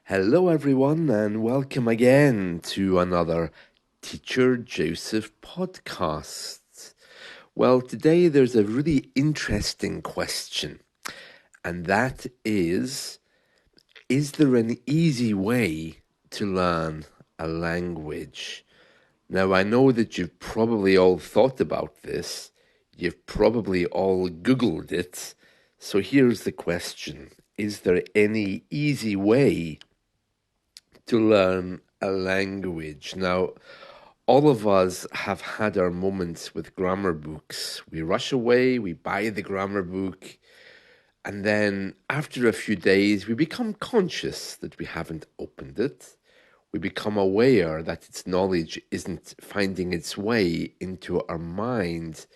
Hello, everyone, and welcome again to another Teacher Joseph podcast. Well, today there's a really interesting question, and that is there an easy way to learn a language? Now, I know that you've probably all thought about this, you've probably all Googled it. So here's the question: is there any easy way to learn a language? Now, all of us have had our moments with grammar books. We rush away, we buy the grammar book, and then after a few days, we become conscious that we haven't opened it. We become aware that its knowledge isn't finding its way into our mind,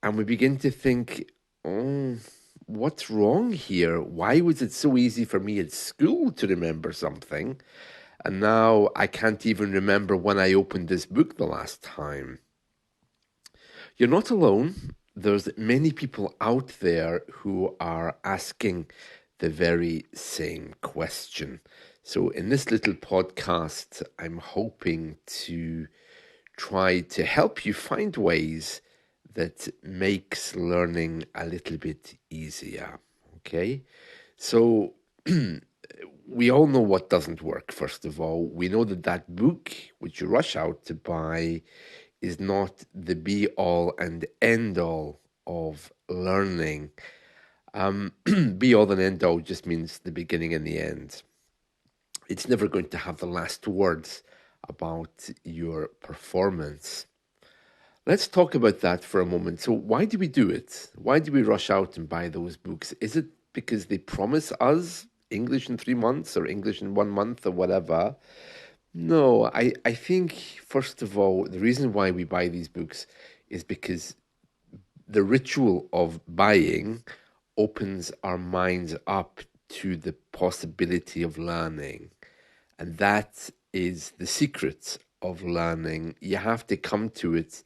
and we begin to think, oh, what's wrong here? Why was it so easy for me at school to remember something? And now I can't even remember when I opened this book the last time. You're not alone. There's many people out there who are asking the very same question. So in this little podcast, I'm hoping to try to help you find ways that makes learning a little bit easier. Okay? So we all know what doesn't work, first of all. We know that that book, which you rush out to buy, is not the be all and end all of learning. Be all and end all just means the beginning and the end. It's never going to have the last words about your performance. Let's talk about that for a moment. So, why do we do it? Why do we rush out and buy those books? Is it because they promise us English in 3 months or English in 1 month or whatever? No, I think, first of all, the reason why we buy these books is because the ritual of buying opens our minds up to the possibility of learning. And that is the secret of learning. You have to come to it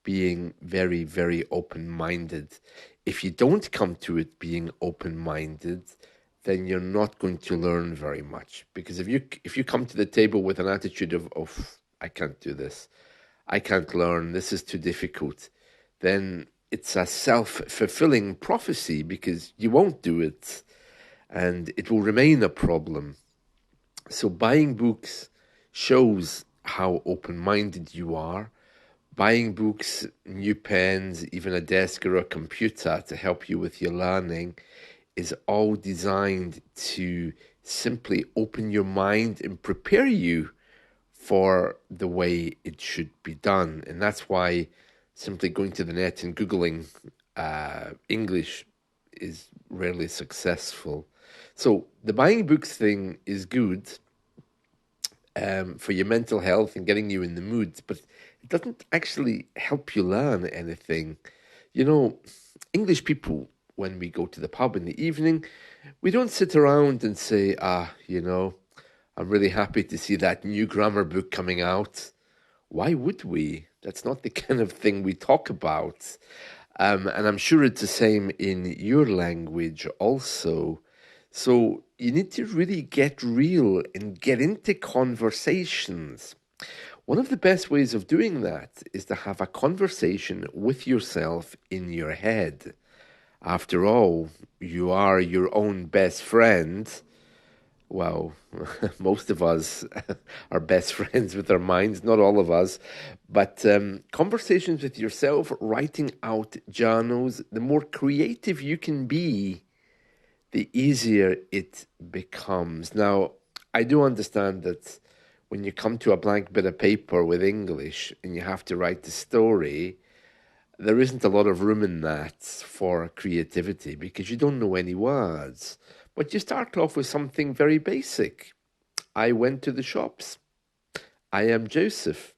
being very, very open minded. If you don't come to it being open minded, then you're not going to learn very much. Because if you come to the table with an attitude of, oh, I can't do this, I can't learn, this is too difficult, then it's a self-fulfilling prophecy because you won't do it and it will remain a problem. So buying books shows how open-minded you are. Buying books, new pens, even a desk or a computer to help you with your learning is all designed to simply open your mind and prepare you for the way it should be done. And that's why simply going to the net and Googling English is rarely successful. So the buying books thing is good for your mental health and getting you in the mood, but it doesn't actually help you learn anything. You know, English people, when we go to the pub in the evening, we don't sit around and say, I'm really happy to see that new grammar book coming out. Why would we? That's not the kind of thing we talk about. And I'm sure it's the same in your language also. So you need to really get real and get into conversations. One of the best ways of doing that is to have a conversation with yourself in your head. After all, you are your own best friend. Well, most of us are best friends with our minds, not all of us. But conversations with yourself, writing out journals, the more creative you can be, the easier it becomes. Now, I do understand that when you come to a blank bit of paper with English and you have to write the story, there isn't a lot of room in that for creativity because you don't know any words. But you start off with something very basic. I went to the shops. I am Joseph.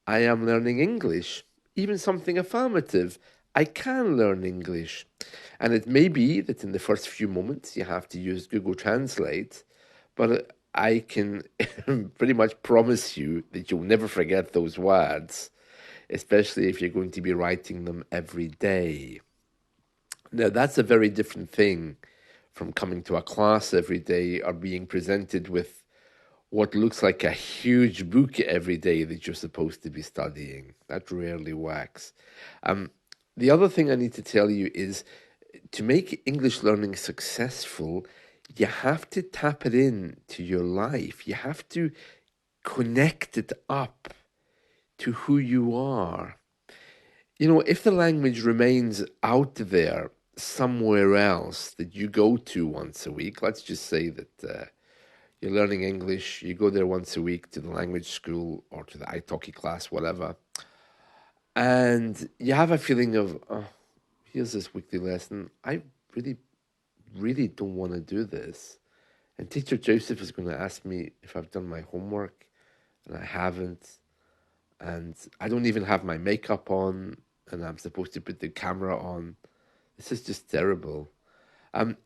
I am learning English. Even something affirmative. I can learn English. And it may be that in the first few moments you have to use Google Translate, but I can pretty much promise you that you'll never forget those words, especially if you're going to be writing them every day. Now, that's a very different thing from coming to a class every day or being presented with what looks like a huge book every day that you're supposed to be studying. That rarely works. Um, the other thing I need to tell you is to make English learning successful, you have to tap it in to your life. You have to connect it up to who you are. You know, if the language remains out there somewhere else that you go to once a week, let's just say that you're learning English, you go there once a week to the language school or to the italki class, whatever, and you have a feeling of, oh, here's this weekly lesson. I really, really don't want to do this. And teacher Joseph is going to ask me if I've done my homework, and I haven't. And I don't even have my makeup on, and I'm supposed to put the camera on. This is just terrible.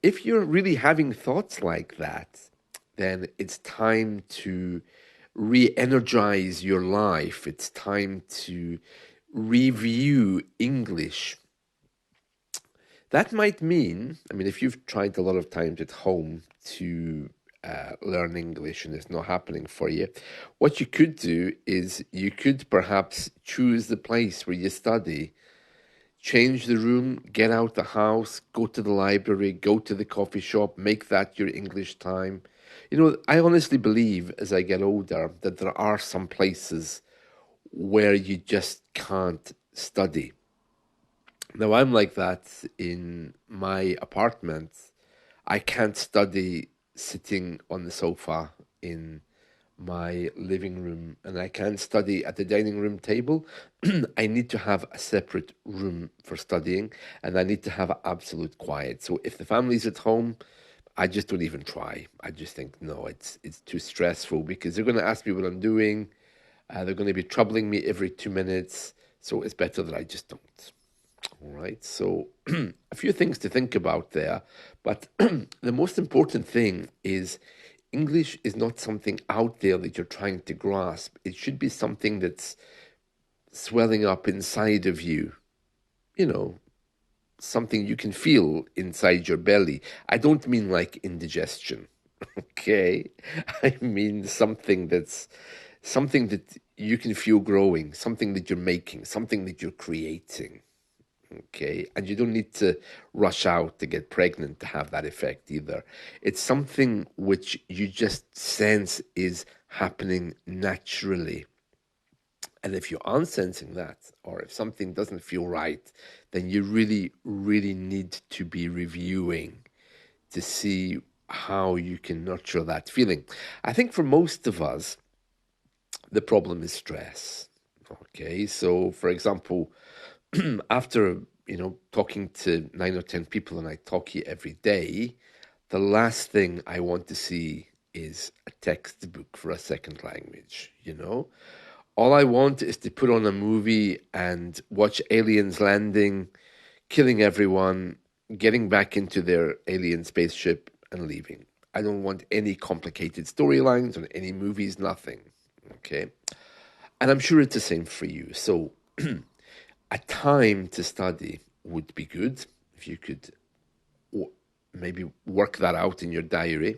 If you're really having thoughts like that, then it's time to re energize your life. It's time to review English. That might mean, I mean, if you've tried a lot of times at home to learn English and it's not happening for you, what you could do is you could perhaps choose the place where you study, change the room, get out the house, go to the library, go to the coffee shop, make that your English time. You know, I honestly believe as I get older that there are some places where you just can't study. Now, I'm like that in my apartment. I can't study sitting on the sofa in my living room, and I can't study at the dining room table. I need to have a separate room for studying, and I need to have absolute quiet. So if the family's at home, I just don't even try. I just think, no, it's too stressful because they're going to ask me what I'm doing. They're going to be troubling me every 2 minutes. So it's better that I just don't. All right. So a few things to think about there. But the most important thing is English is not something out there that you're trying to grasp. It should be something that's swelling up inside of you, you know, something you can feel inside your belly. I don't mean like indigestion, okay? I mean something that you can feel growing, something that you're making, something that you're creating. Okay, and you don't need to rush out to get pregnant to have that effect either. It's something which you just sense is happening naturally. And if you aren't sensing that, or if something doesn't feel right, then you really, really need to be reviewing to see how you can nurture that feeling. I think for most of us, the problem is stress. Okay, so for example, after talking to 9 or 10 people and I talk you every day, the last thing I want to see is a textbook for a second language. All I want is to put on a movie and watch aliens landing, killing everyone, getting back into their alien spaceship and leaving. I don't want any complicated storylines or any movies, nothing. Okay, and I'm sure it's the same for you. So a time to study would be good if you could maybe work that out in your diary.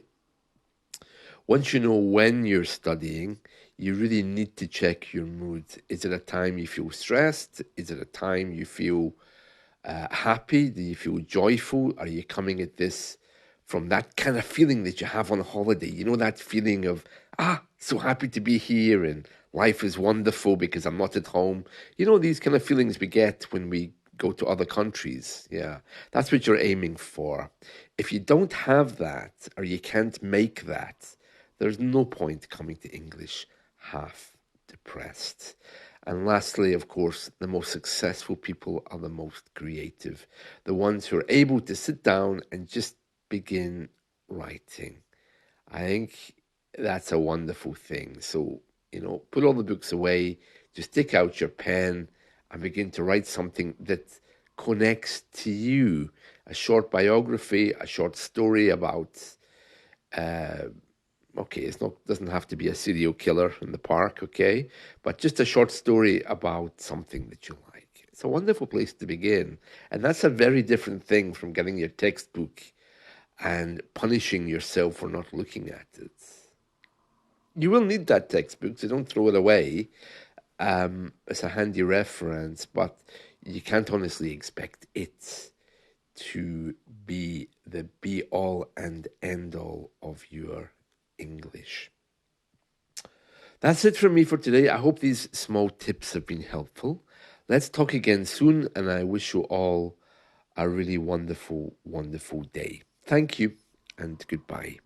Once you know when you're studying, you really need to check your mood. Is it a time you feel stressed? Is it a time you feel happy? Do you feel joyful? Are you coming at this from that kind of feeling that you have on holiday? You know, that feeling of, so happy to be here and life is wonderful because I'm not at home. You know, these kind of feelings we get when we go to other countries. Yeah, that's what you're aiming for. If you don't have that or you can't make that, there's no point coming to English half depressed. And lastly, of course, the most successful people are the most creative, the ones who are able to sit down and just begin writing. I think that's a wonderful thing. So, put all the books away, just take out your pen and begin to write something that connects to you. A short biography, a short story about okay, it's not doesn't have to be a serial killer in the park, okay? But just a short story about something that you like. It's a wonderful place to begin. And that's a very different thing from getting your textbook and punishing yourself for not looking at it. You will need that textbook, so don't throw it away. It's a handy reference, but you can't honestly expect it to be the be all and end all of your English. That's it from me for today. I hope these small tips have been helpful. Let's talk again soon, and I wish you all a really wonderful, wonderful day. Thank you, and goodbye.